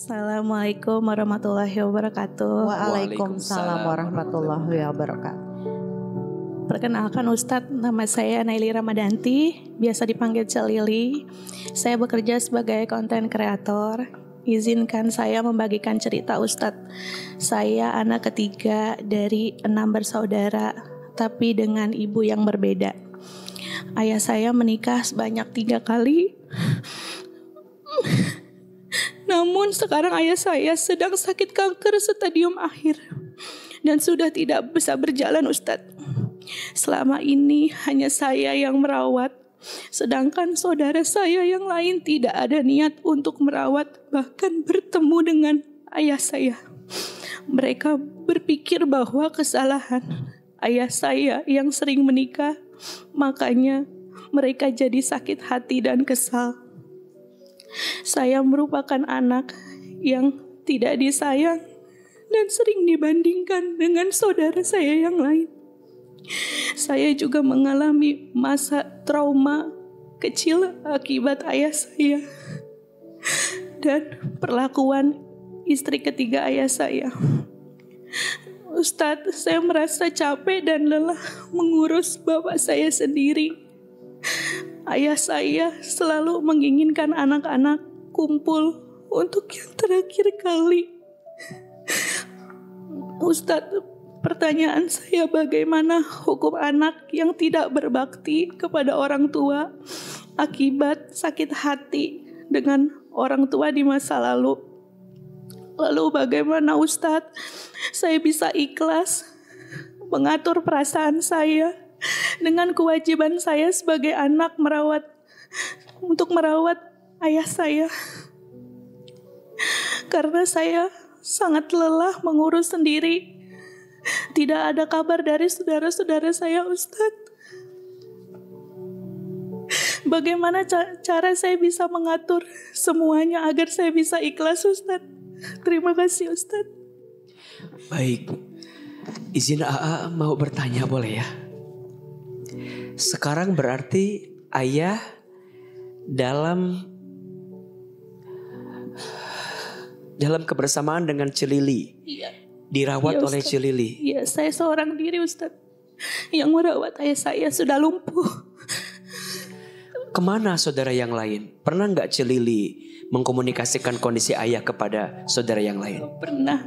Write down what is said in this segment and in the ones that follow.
Assalamualaikum warahmatullahi wabarakatuh. Waalaikumsalam warahmatullahi wabarakatuh. Perkenalkan Ustadz, nama saya Naili Ramadanti, biasa dipanggil Celili. Saya bekerja sebagai konten kreator. Izinkan saya membagikan cerita Ustadz. Saya anak ketiga dari 6 bersaudara, tapi dengan ibu yang berbeda. Ayah saya menikah sebanyak 3 kali. Namun sekarang ayah saya sedang sakit kanker stadium akhir dan sudah tidak bisa berjalan Ustadz. Selama ini hanya saya yang merawat, sedangkan saudara saya yang lain tidak ada niat untuk merawat, bahkan bertemu dengan ayah saya. Mereka berpikir bahwa kesalahan ayah saya yang sering menikah, makanya mereka jadi sakit hati dan kesal. Saya merupakan anak yang tidak disayang dan sering dibandingkan dengan saudara saya yang lain. Saya juga mengalami masa trauma kecil akibat ayah saya dan perlakuan istri ketiga ayah saya. Ustadz, saya merasa capek dan lelah mengurus bapak saya sendiri. Ayah saya selalu menginginkan anak-anak kumpul untuk yang terakhir kali. Ustadz, pertanyaan saya, bagaimana hukum anak yang tidak berbakti kepada orang tua akibat sakit hati dengan orang tua di masa lalu? Lalu bagaimana Ustadz saya bisa ikhlas mengatur perasaan saya dengan kewajiban saya sebagai anak untuk merawat ayah saya? Karena saya sangat lelah mengurus sendiri. Tidak ada kabar dari saudara-saudara saya Ustadz. Bagaimana cara saya bisa mengatur semuanya agar saya bisa ikhlas Ustadz? Terima kasih Ustadz. Baik, izin AA mau bertanya boleh ya? Sekarang berarti ayah dalam kebersamaan dengan Celili. Iya. Dirawat Iya, oleh Ustadz. Celili. Iya, saya seorang diri Ustadz yang merawat ayah saya sudah lumpuh. Kemana saudara yang lain? Pernah nggak Celili mengkomunikasikan kondisi ayah kepada saudara yang lain? Pernah,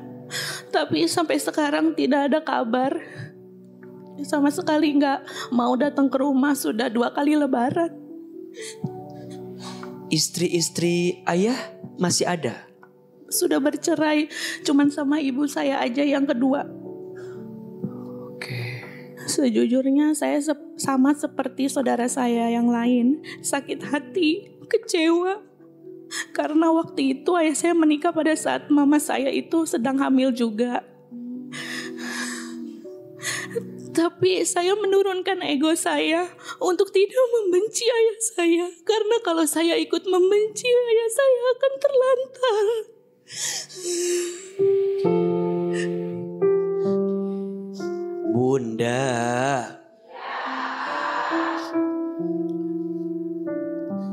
tapi sampai sekarang tidak ada kabar. Sama sekali nggak mau datang ke rumah, sudah 2 kali lebaran. Istri-istri ayah masih ada? Sudah bercerai, cuman sama ibu saya aja yang kedua. Oke. Sejujurnya saya sama seperti saudara saya yang lain, sakit hati, kecewa. Karena waktu itu ayah saya menikah pada saat mama saya itu sedang hamil juga. Tapi saya menurunkan ego saya untuk tidak membenci ayah saya. Karena kalau saya ikut membenci ayah saya akan terlantar. Bunda,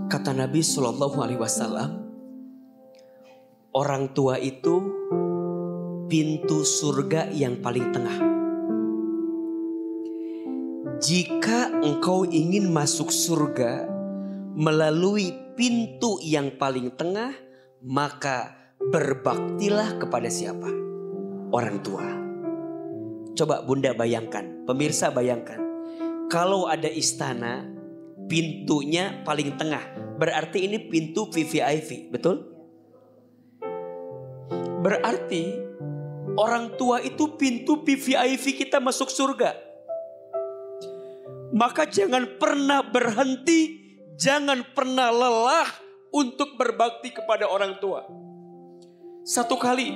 kata Nabi SAW, orang tua itu pintu surga yang paling tengah. Jika engkau ingin masuk surga melalui pintu yang paling tengah, maka berbaktilah kepada siapa? Orang tua. Coba Bunda bayangkan, pemirsa bayangkan. Kalau ada istana, pintunya paling tengah. Berarti ini pintu VVIP, betul? Berarti orang tua itu pintu VVIP kita masuk surga. Maka jangan pernah berhenti, jangan pernah lelah untuk berbakti kepada orang tua. Satu kali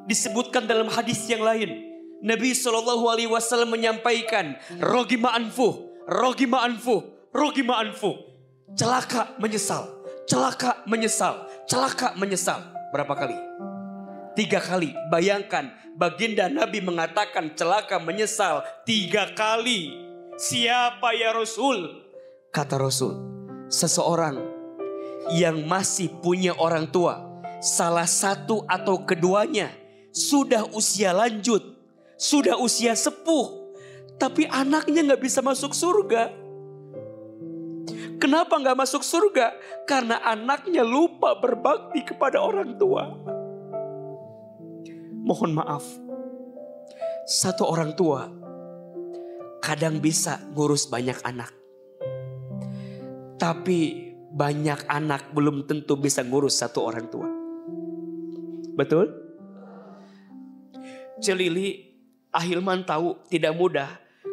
disebutkan dalam hadis yang lain, Nabi SAW menyampaikan, rogima anfuh, rogima anfuh, rogima anfuh. Celaka menyesal, celaka menyesal, celaka menyesal. Berapa kali? 3 kali. Bayangkan, baginda Nabi mengatakan celaka menyesal 3 kali. Siapa ya Rasul? Kata Rasul, seseorang yang masih punya orang tua, salah satu atau keduanya sudah usia lanjut, sudah usia sepuh, tapi anaknya gak bisa masuk surga. Kenapa gak masuk surga? Karena anaknya lupa berbakti kepada orang tua. Mohon maaf, satu orang tua kadang bisa ngurus banyak anak, tapi banyak anak belum tentu bisa ngurus satu orang tua. Betul? Celili, Ahilman tahu tidak mudah.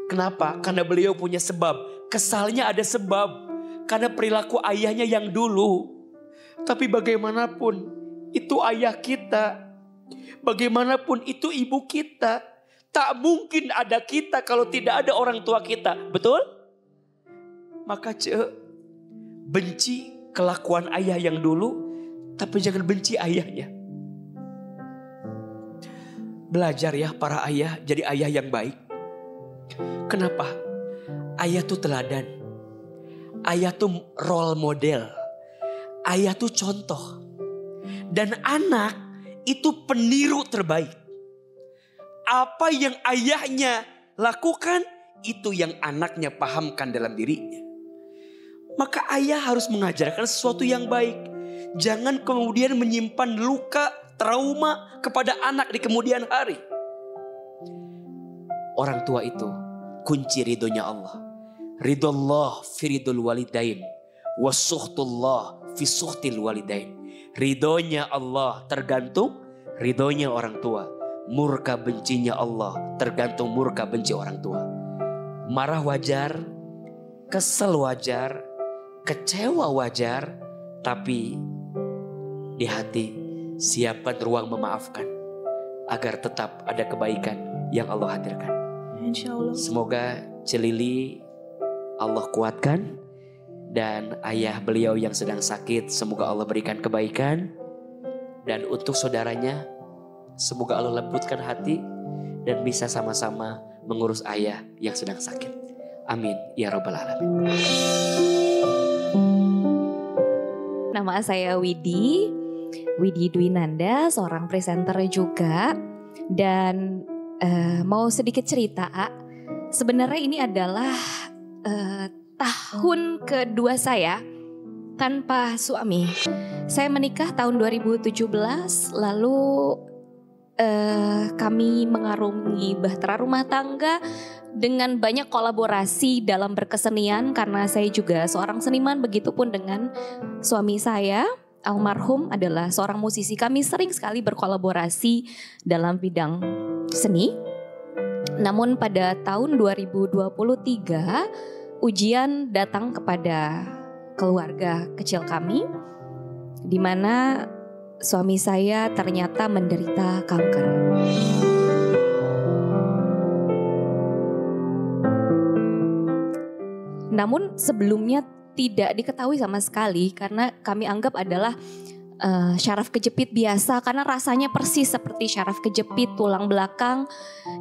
Kenapa? Karena beliau punya sebab. Kesalnya ada sebab. Karena perilaku ayahnya yang dulu. Tapi bagaimanapun itu ayah kita. Bagaimanapun itu ibu kita. Tak mungkin ada kita kalau tidak ada orang tua kita. Betul? Maka benci kelakuan ayah yang dulu. Tapi jangan benci ayahnya. Belajar ya para ayah jadi ayah yang baik. Kenapa? Ayah tuh teladan. Ayah tuh role model. Ayah tuh contoh. Dan anak itu peniru terbaik. Apa yang ayahnya lakukan, itu yang anaknya pahamkan dalam dirinya. Maka ayah harus mengajarkan sesuatu yang baik. Jangan kemudian menyimpan luka, trauma kepada anak di kemudian hari. Orang tua itu kunci ridhonya Allah. Ridullah fi ridul walidain, wasuhtullah fi suhtil walidain. Ridhonya Allah tergantung ridhonya orang tua. Murka bencinya Allah tergantung murka benci orang tua. Marah wajar, kesel wajar, kecewa wajar, tapi di hati siapkan ruang memaafkan agar tetap ada kebaikan yang Allah hadirkan. Insya Allah. Semoga Celili Allah kuatkan, dan ayah beliau yang sedang sakit semoga Allah berikan kebaikan, dan untuk saudaranya semoga Allah lembutkan hati dan bisa sama-sama mengurus ayah yang sedang sakit. Amin ya rabbal alamin. Nama saya Widi Dwinanda, seorang presenter juga. Dan mau sedikit cerita, sebenarnya ini adalah tahun kedua saya tanpa suami. Saya menikah tahun 2017, lalu kami mengarungi bahtera rumah tangga dengan banyak kolaborasi dalam berkesenian karena saya juga seorang seniman, begitupun dengan suami saya. Almarhum adalah seorang musisi. Kami sering sekali berkolaborasi dalam bidang seni. Namun pada tahun 2023 ujian datang kepada keluarga kecil kami, di mana suami saya ternyata menderita kanker. Namun sebelumnya tidak diketahui sama sekali karena kami anggap adalah syaraf kejepit biasa, karena rasanya persis seperti syaraf kejepit tulang belakang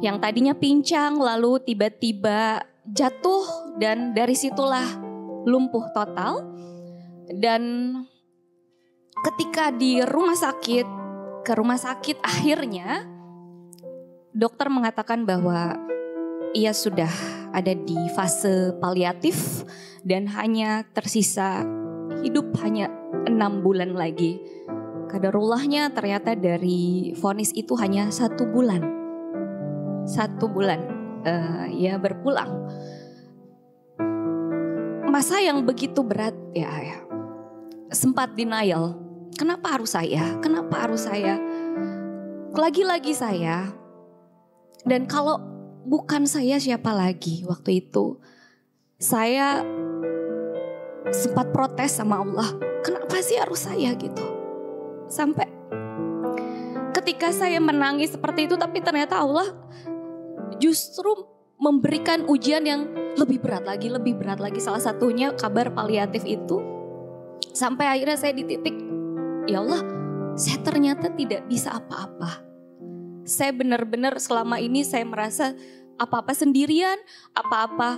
yang tadinya pincang lalu tiba-tiba jatuh dan dari situlah lumpuh total. Dan ketika di rumah sakit akhirnya dokter mengatakan bahwa ia sudah ada di fase paliatif dan hanya tersisa hidup hanya 6 bulan lagi. Kaderullahnya ternyata dari vonis itu hanya 1 bulan. 1 bulan ia berpulang. Masa yang begitu berat ya. Sempat denial. Kenapa harus saya? Kenapa harus saya? Lagi-lagi saya. Dan kalau bukan saya siapa lagi waktu itu? Saya sempat protes sama Allah. Kenapa sih harus saya gitu? Sampai ketika saya menangis seperti itu, tapi ternyata Allah justru memberikan ujian yang lebih berat lagi. Salah satunya kabar paliatif itu. Sampai akhirnya saya di titik, ya Allah, saya ternyata tidak bisa apa-apa. Saya benar-benar selama ini saya merasa apa-apa sendirian, apa-apa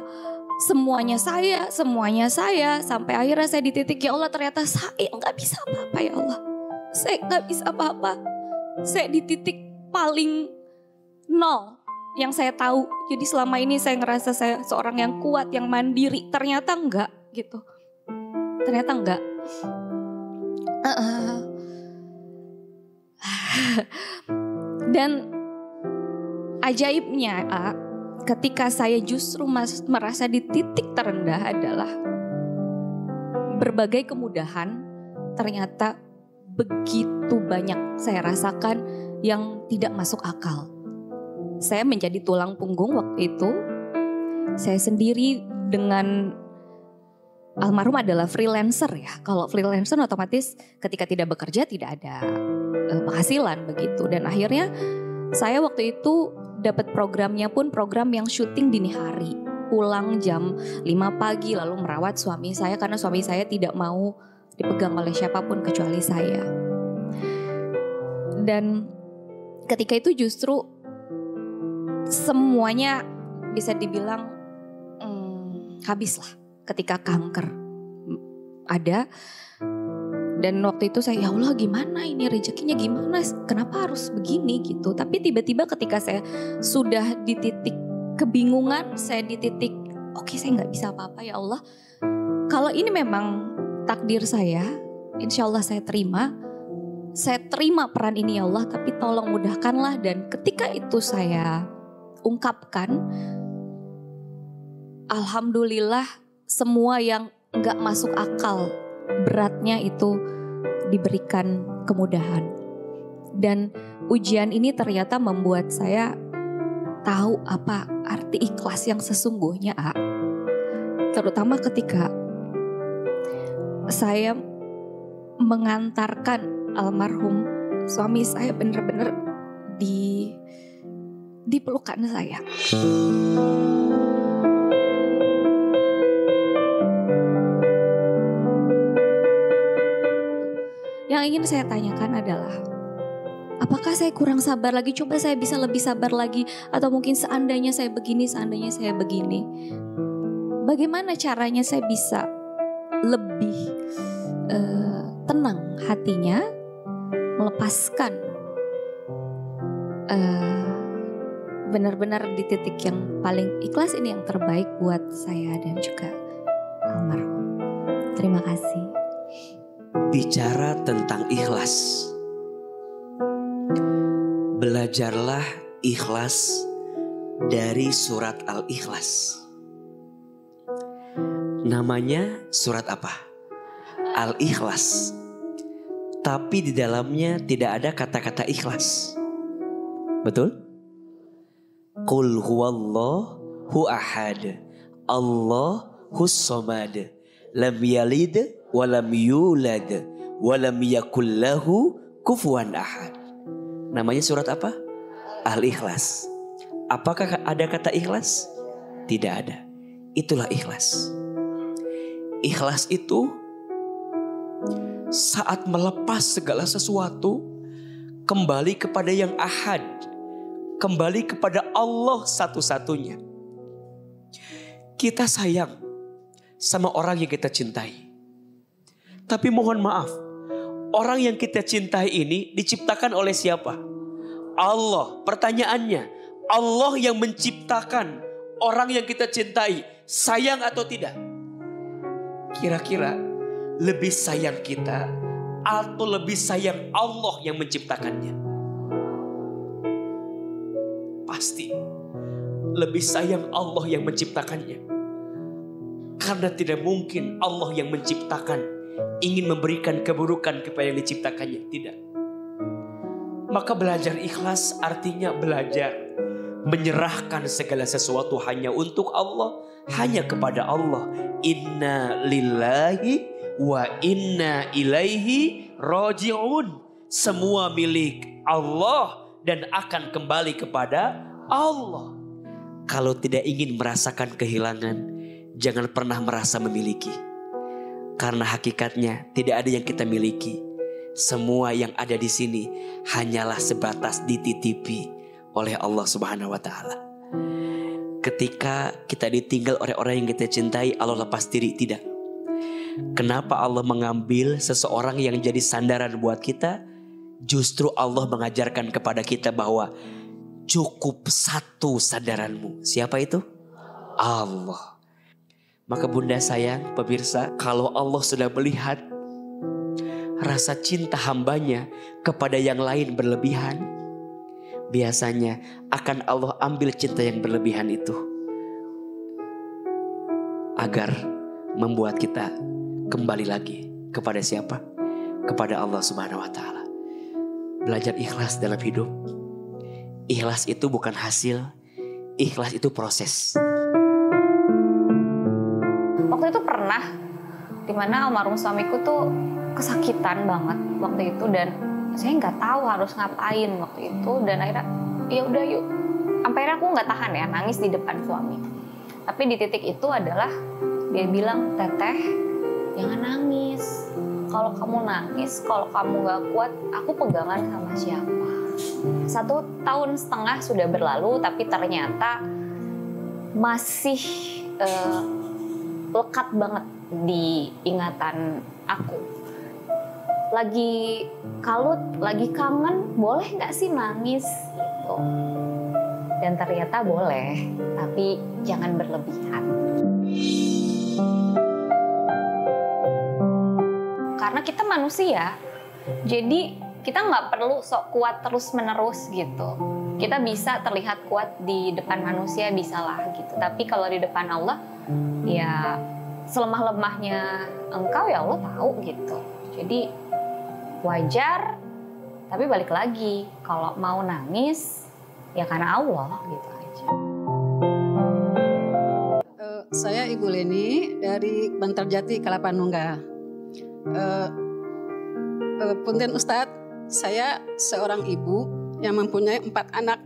semuanya saya. Sampai akhirnya saya di titik, ya Allah ternyata saya nggak bisa apa-apa ya Allah. Saya gak bisa apa-apa. Saya di titik paling nol yang saya tahu. Jadi selama ini saya ngerasa saya seorang yang kuat, yang mandiri. Ternyata enggak gitu. Ternyata enggak. Dan ajaibnya ketika saya justru merasa di titik terendah adalah berbagai kemudahan ternyata begitu banyak saya rasakan yang tidak masuk akal. Saya menjadi tulang punggung waktu itu. Saya sendiri dengan almarhum adalah freelancer ya. Kalau freelancer otomatis ketika tidak bekerja tidak ada penghasilan begitu. Dan akhirnya saya waktu itu dapat programnya pun program yang syuting dini hari. Pulang jam 5 pagi lalu merawat suami saya karena suami saya tidak mau dipegang oleh siapapun kecuali saya. Dan ketika itu justru semuanya bisa dibilang habislah ketika kanker ada. Dan waktu itu saya, ya Allah gimana ini rezekinya gimana, kenapa harus begini gitu. Tapi tiba-tiba ketika saya sudah di titik kebingungan, saya di titik oke, saya gak bisa apa-apa ya Allah. Kalau ini memang takdir saya, insya Allah saya terima peran ini ya Allah. Tapi tolong mudahkanlah. Dan ketika itu saya ungkapkan, alhamdulillah semua yang gak masuk akal beratnya itu diberikan kemudahan. Dan ujian ini ternyata membuat saya tahu apa arti ikhlas yang sesungguhnya. Terutama ketika saya mengantarkan almarhum suami saya benar-benar di pelukan saya. Yang ingin saya tanyakan adalah, apakah saya kurang sabar lagi? Coba saya bisa lebih sabar lagi. Atau mungkin seandainya saya begini, seandainya saya begini. Bagaimana caranya saya bisa lebih tenang hatinya, melepaskan benar-benar di titik yang paling ikhlas ini yang terbaik buat saya dan juga almarhum. Terima kasih. Bicara tentang ikhlas. Belajarlah ikhlas dari surat Al-Ikhlas. Namanya surat apa? Al-Ikhlas. Tapi di dalamnya tidak ada kata-kata ikhlas. Betul? Qul huwallahu ahad. Allahus samad. Lam yalid walam yulad walam yakul lahu kufuwan ahad. Namanya surat apa? Al-Ikhlas. Apakah ada kata ikhlas? Tidak ada. Itulah ikhlas. Ikhlas itu saat melepas segala sesuatu, kembali kepada yang ahad, kembali kepada Allah satu-satunya. Kita sayang sama orang yang kita cintai. Tapi mohon maaf, orang yang kita cintai ini diciptakan oleh siapa? Allah. Pertanyaannya, Allah yang menciptakan orang yang kita cintai, sayang atau tidak? Kira-kira lebih sayang kita atau lebih sayang Allah yang menciptakannya? Pasti lebih sayang Allah yang menciptakannya. Karena tidak mungkin Allah yang menciptakan ingin memberikan keburukan kepada yang diciptakannya. Tidak. Maka belajar ikhlas artinya belajar menyerahkan segala sesuatu hanya untuk Allah, hanya kepada Allah. Inna lillahi wa inna ilaihi raji'un. Semua milik Allah dan akan kembali kepada Allah. Kalau tidak ingin merasakan kehilangan, jangan pernah merasa memiliki. Karena hakikatnya tidak ada yang kita miliki. Semua yang ada di sini hanyalah sebatas dititipi oleh Allah Subhanahu wa taala. Ketika kita ditinggal oleh orang yang kita cintai, Allah lepas diri, tidak. Kenapa Allah mengambil seseorang yang jadi sandaran buat kita? Justru Allah mengajarkan kepada kita bahwa cukup satu sandaranmu. Siapa itu? Allah. Maka bunda sayang, pemirsa, kalau Allah sudah melihat rasa cinta hambanya kepada yang lain berlebihan, biasanya akan Allah ambil cinta yang berlebihan itu agar membuat kita kembali lagi kepada siapa? Kepada Allah Subhanahu wa Ta'ala. Belajar ikhlas dalam hidup. Ikhlas itu bukan hasil, ikhlas itu proses. Waktu itu pernah dimana almarhum suamiku tuh kesakitan banget waktu itu, dan saya nggak tahu harus ngapain waktu itu, dan akhirnya ya udah yuk. Sampai akhirnya aku nggak tahan ya nangis di depan suami. Tapi di titik itu adalah dia bilang, Teteh jangan nangis. Kalau kamu nangis, kalau kamu nggak kuat, aku pegangan sama siapa? 1,5 tahun sudah berlalu, tapi ternyata masih lekat banget di ingatan aku. Lagi kalut, lagi kangen, boleh nggak sih nangis gitu? Dan ternyata boleh, tapi jangan berlebihan. Karena kita manusia, jadi kita nggak perlu sok kuat terus menerus gitu. Kita bisa terlihat kuat di depan manusia, bisalah gitu. Tapi kalau di depan Allah, ya selemah-lemahnya engkau ya Allah tahu gitu. Jadi wajar, tapi balik lagi, kalau mau nangis ya karena Allah gitu aja. Saya Ibu Leni dari Bantarjati, Kalapanunggal. Punten Ustadz, saya seorang ibu yang mempunyai 4 anak.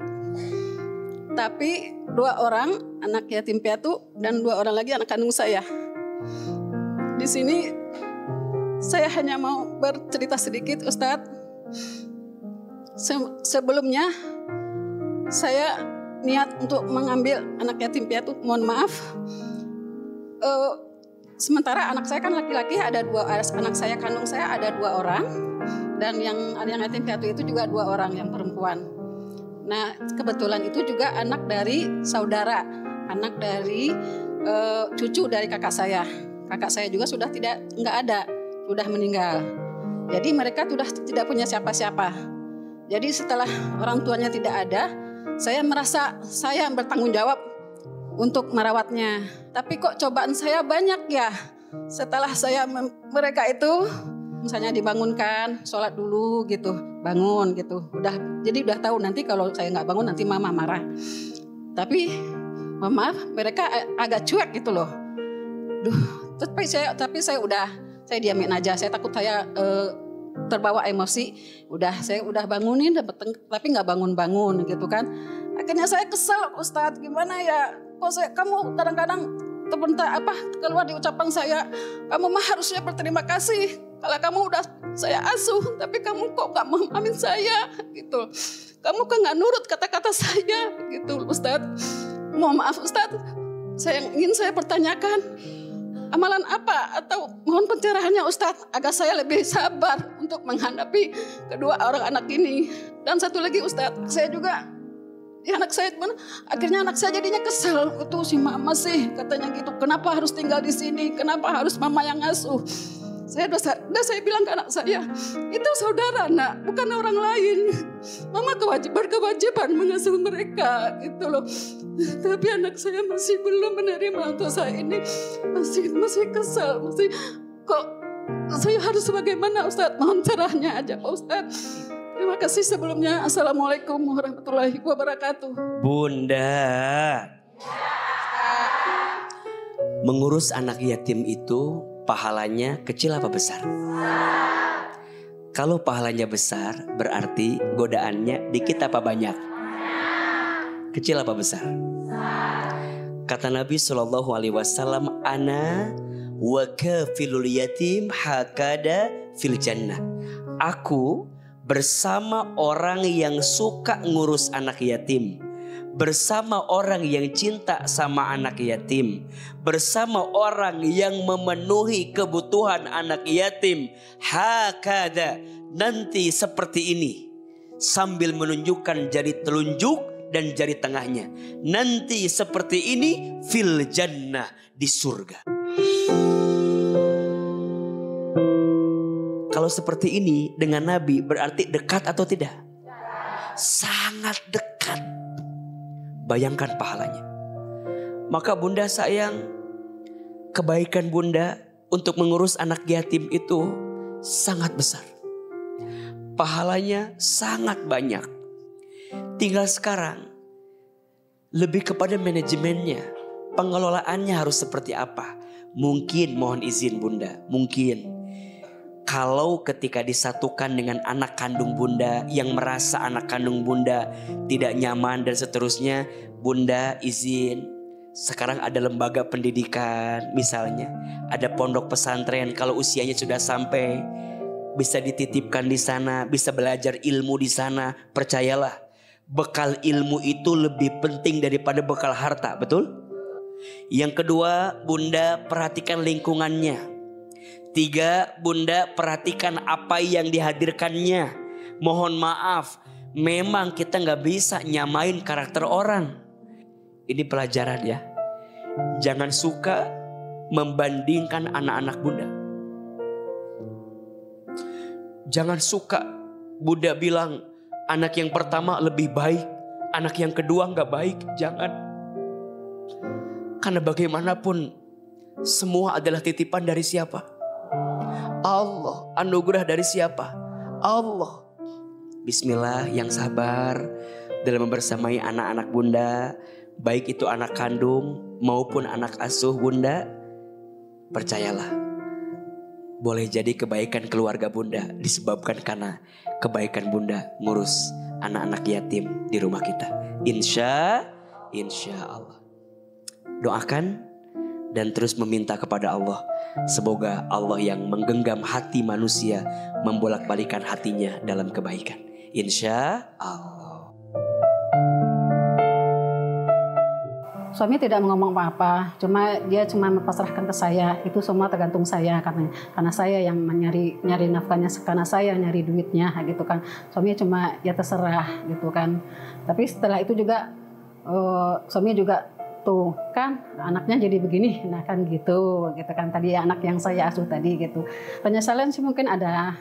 Tapi 2 orang anak yatim piatu dan 2 orang lagi anak kandung saya. Di sini saya hanya mau bercerita sedikit Ustadz. Sebelumnya saya niat untuk mengambil anak yatim piatu, mohon maaf. Sementara anak saya kan laki-laki, ada 2 anak saya kandung saya ada 2 orang, dan yang yatim piatu itu juga 2 orang yang perempuan. Nah kebetulan itu juga anak dari saudara, anak dari cucu dari kakak saya. Kakak saya juga sudah nggak ada, sudah meninggal. Jadi mereka sudah tidak punya siapa-siapa. Jadi setelah orang tuanya tidak ada, saya merasa saya bertanggung jawab untuk merawatnya. Tapi kok cobaan saya banyak ya. Setelah mereka itu misalnya dibangunkan, sholat dulu gitu, bangun gitu. Jadi udah tahu nanti kalau saya nggak bangun nanti mama marah. Tapi maaf, mereka agak cuek gitu loh. Tapi saya diamin aja. Saya takut saya terbawa emosi. Saya udah bangunin, tapi nggak bangun-bangun gitu kan. Akhirnya saya kesel, Ustadz, gimana ya? Kok kamu kadang-kadang keluar di ucapan saya, kamu mah harusnya berterima kasih kalau kamu udah saya asuh, tapi kamu kok gak memahamin saya gitu. Kamu kok gak nurut kata-kata saya gitu, Ustadz. Mohon maaf Ustadz, ingin saya pertanyakan, amalan apa atau mohon pencerahannya Ustadz, agar saya lebih sabar untuk menghadapi kedua orang anak ini. Dan satu lagi Ustadz, saya juga anak saya akhirnya anak saya jadinya kesel, itu si mama sih katanya gitu, kenapa harus tinggal di sini, kenapa harus mama yang ngasuh. Saya bilang ke anak saya, itu saudara nak, bukan orang lain. Mama berkewajiban mengasuh mereka gitu loh. Tapi anak saya masih belum menerima untuk saya ini, masih kesel, kok saya harus bagaimana Ustadz, mohon caranya aja Pak Ustadz. Terima kasih sebelumnya. Assalamualaikum warahmatullahi wabarakatuh. Bunda, mengurus anak yatim itu pahalanya kecil apa besar? Kalau pahalanya besar, berarti godaannya dikit apa banyak? Kecil apa besar? Kata Nabi SAW, ana wa kafilul yatim hakada fil jannah. Aku bersama orang yang suka ngurus anak yatim bersama orang yang cinta sama anak yatim, bersama orang yang memenuhi kebutuhan anak yatim, hakada, nanti seperti ini, sambil menunjukkan jari telunjuk dan jari tengahnya, nanti seperti ini fil jannah, di surga. Kalau seperti ini dengan Nabi berarti dekat atau tidak? Sangat dekat. Bayangkan pahalanya. Maka Bunda sayang, kebaikan Bunda untuk mengurus anak yatim itu sangat besar. Pahalanya sangat banyak. Tinggal sekarang lebih kepada manajemennya, pengelolaannya harus seperti apa. Mungkin mohon izin Bunda, mungkin kalau ketika disatukan dengan anak kandung Bunda yang merasa anak kandung Bunda tidak nyaman dan seterusnya, Bunda izin sekarang ada lembaga pendidikan misalnya, ada pondok pesantren, kalau usianya sudah sampai bisa dititipkan di sana, bisa belajar ilmu di sana. Percayalah, bekal ilmu itu lebih penting daripada bekal harta, betul? Yang kedua, Bunda perhatikan lingkungannya. 3, Bunda perhatikan apa yang dihadirkannya. Mohon maaf, memang kita gak bisa nyamain karakter orang. Ini pelajaran ya. Jangan suka membandingkan anak-anak Bunda. Jangan suka Bunda bilang anak yang pertama lebih baik, anak yang kedua gak baik. Jangan. Karena bagaimanapun semua adalah titipan dari siapa? Allah. Anugerah dari siapa? Allah. Bismillah, yang sabar dalam membersamai anak-anak Bunda, baik itu anak kandung maupun anak asuh Bunda. Percayalah, boleh jadi kebaikan keluarga Bunda disebabkan karena kebaikan Bunda ngurus anak-anak yatim di rumah kita. Insya Allah. Doakan dan terus meminta kepada Allah. Semoga Allah yang menggenggam hati manusia membolak-balikan hatinya dalam kebaikan. Insya Allah. Suami tidak ngomong apa-apa, dia cuma pasrahkan ke saya. Itu semua tergantung saya karena saya yang nyari nafkahnya, karena saya nyari duitnya gitu kan. Suami cuma ya terserah gitu kan. Tapi setelah itu juga suami juga tuh kan anaknya jadi begini, nah kan gitu kan, tadi anak yang saya asuh tadi gitu. Penyesalan sih mungkin ada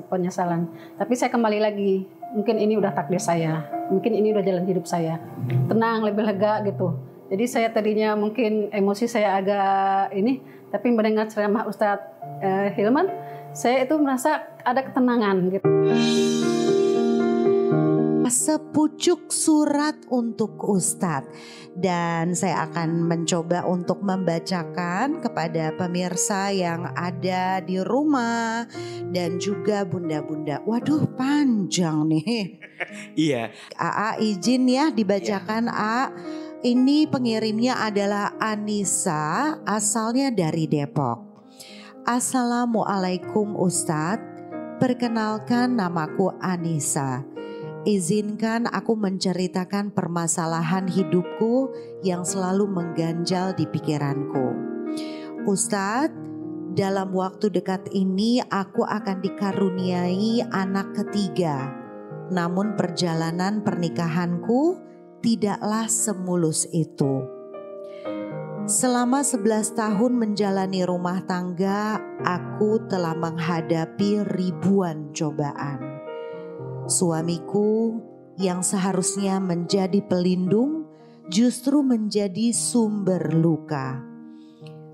penyesalan, tapi saya kembali lagi, mungkin ini udah takdir saya, mungkin ini udah jalan hidup saya, tenang, lebih lega gitu. Jadi saya tadinya mungkin emosi saya agak ini, tapi mendengar ceramah Ustadz Hilman, saya itu merasa ada ketenangan gitu. Sepucuk surat untuk Ustadz, dan saya akan mencoba untuk membacakan kepada pemirsa yang ada di rumah dan juga bunda-bunda. Waduh, panjang nih. Iya. AA izin ya dibacakan. A, ini pengirimnya adalah Anissa, asalnya dari Depok. Assalamualaikum Ustadz, perkenalkan namaku Anissa. Izinkan aku menceritakan permasalahan hidupku yang selalu mengganjal di pikiranku. Ustadz, dalam waktu dekat ini aku akan dikaruniai anak ketiga. Namun perjalanan pernikahanku tidaklah semulus itu. Selama 11 tahun menjalani rumah tangga, aku telah menghadapi ribuan cobaan. Suamiku yang seharusnya menjadi pelindung justru menjadi sumber luka.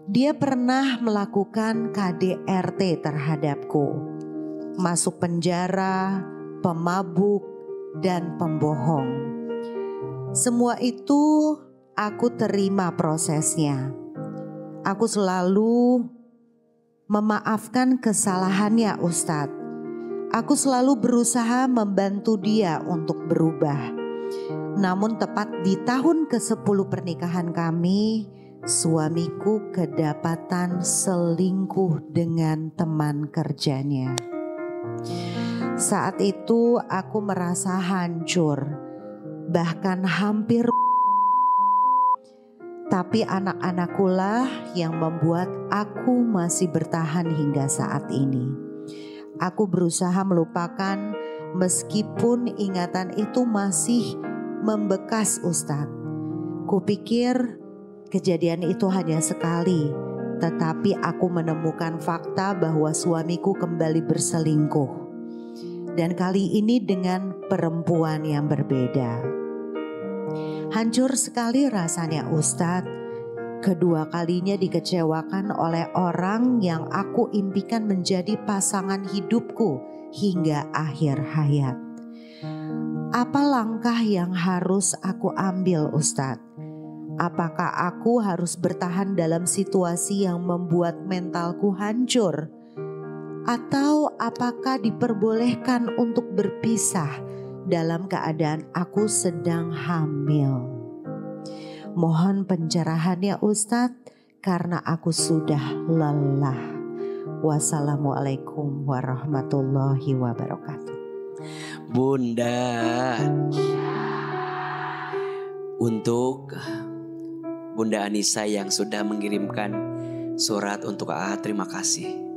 Dia pernah melakukan KDRT terhadapku, masuk penjara, pemabuk, dan pembohong. Semua itu aku terima prosesnya. Aku selalu memaafkan kesalahannya Ustadz. Aku selalu berusaha membantu dia untuk berubah. Namun tepat di tahun ke-10 pernikahan kami, suamiku kedapatan selingkuh dengan teman kerjanya. Saat itu aku merasa hancur. bahkan hampir. Tapi anak-anakkulah yang membuat aku masih bertahan hingga saat ini. Aku berusaha melupakan meskipun ingatan itu masih membekas, Ustadz. Kupikir kejadian itu hanya sekali, tetapi aku menemukan fakta bahwa suamiku kembali berselingkuh. Dan kali ini dengan perempuan yang berbeda. Hancur sekali rasanya, Ustadz. Kedua kalinya dikecewakan oleh orang yang aku impikan menjadi pasangan hidupku hingga akhir hayat. Apa langkah yang harus aku ambil, Ustadz? Apakah aku harus bertahan dalam situasi yang membuat mentalku hancur? Atau apakah diperbolehkan untuk berpisah dalam keadaan aku sedang hamil? Mohon pencerahannya, Ustadz, karena aku sudah lelah. Wassalamualaikum warahmatullahi wabarakatuh. Bunda, untuk Bunda Anissa yang sudah mengirimkan surat untuk AA, terima kasih.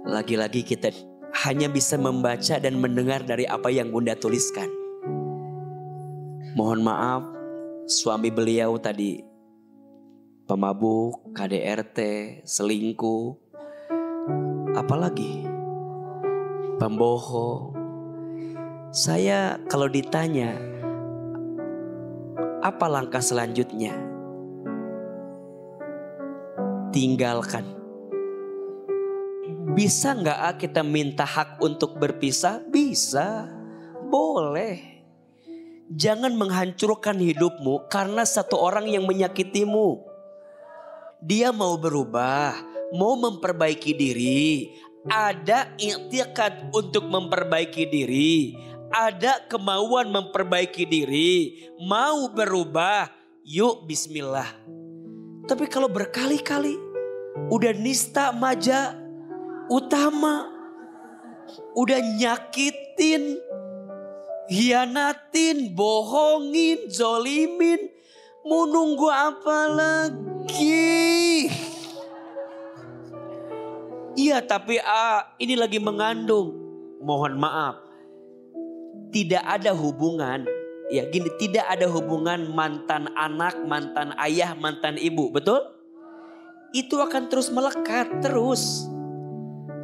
Lagi-lagi kita hanya bisa membaca dan mendengar dari apa yang Bunda tuliskan. Mohon maaf, suami beliau tadi pemabuk, KDRT, selingkuh, apalagi pembohong. Saya kalau ditanya apa langkah selanjutnya, tinggalkan. Bisa nggak kita minta hak untuk berpisah? Bisa, boleh. Jangan menghancurkan hidupmu karena satu orang yang menyakitimu. Dia mau berubah, mau memperbaiki diri. Ada i'tiqad untuk memperbaiki diri. Ada kemauan memperbaiki diri. Mau berubah, yuk bismillah. Tapi kalau berkali-kali udah nista maja utama, udah nyakitin, hianatin, bohongin, zolimin, mau nunggu apa lagi? Iya, tapi ini lagi mengandung. Mohon maaf, tidak ada hubungan. Ya gini, tidak ada hubungan mantan anak, mantan ayah, mantan ibu, betul? Itu akan terus melekat terus.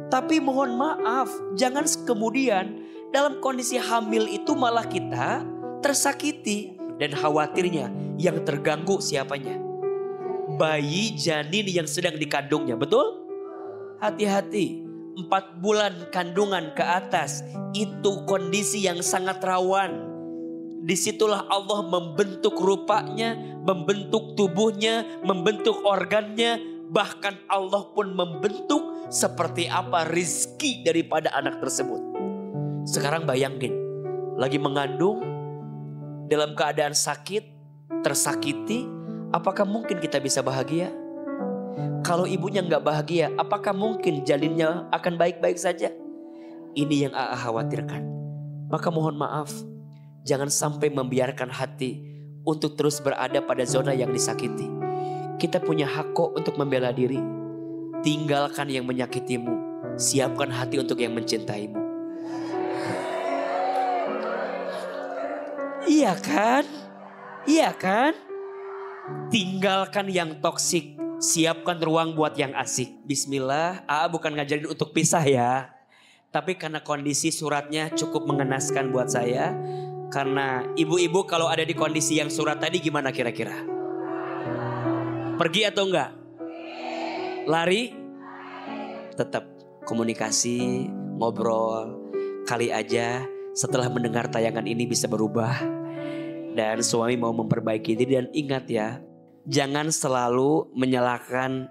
Tapi mohon maaf, jangan kemudian dalam kondisi hamil itu malah kita tersakiti. Dan khawatirnya yang terganggu siapanya? Bayi janin yang sedang dikandungnya, betul? Hati-hati, 4 bulan kandungan ke atas itu kondisi yang sangat rawan. Disitulah Allah membentuk rupanya, membentuk tubuhnya, membentuk organnya. Bahkan Allah pun membentuk seperti apa rizki daripada anak tersebut. Sekarang bayangin, lagi mengandung, dalam keadaan sakit, tersakiti, apakah mungkin kita bisa bahagia? Kalau ibunya gak bahagia, apakah mungkin janinnya akan baik-baik saja? Ini yang AA khawatirkan. Maka mohon maaf, jangan sampai membiarkan hati untuk terus berada pada zona yang disakiti. Kita punya hak kok untuk membela diri. Tinggalkan yang menyakitimu. Siapkan hati untuk yang mencintaimu. Iya kan? Iya kan? Tinggalkan yang toksik. Siapkan ruang buat yang asik. Bismillah, AA bukan ngajarin untuk pisah ya. Tapi karena kondisi suratnya cukup mengenaskan buat saya. Karena ibu-ibu kalau ada di kondisi yang surat tadi gimana kira-kira? Pergi atau enggak? Lari? Tetap komunikasi, ngobrol. Kali aja setelah mendengar tayangan ini bisa berubah. Dan suami mau memperbaiki diri. Dan ingat ya, jangan selalu menyalahkan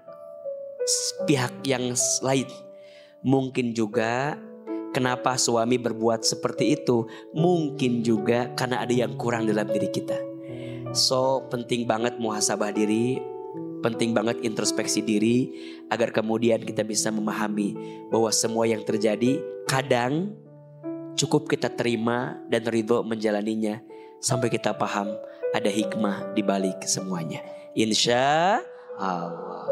pihak yang lain. Mungkin juga kenapa suami berbuat seperti itu, mungkin juga karena ada yang kurang dalam diri kita. So penting banget muhasabah diri, penting banget introspeksi diri, agar kemudian kita bisa memahami bahwa semua yang terjadi kadang cukup kita terima dan ridho menjalaninya. sampai kita paham ada hikmah di balik semuanya. Insya Allah.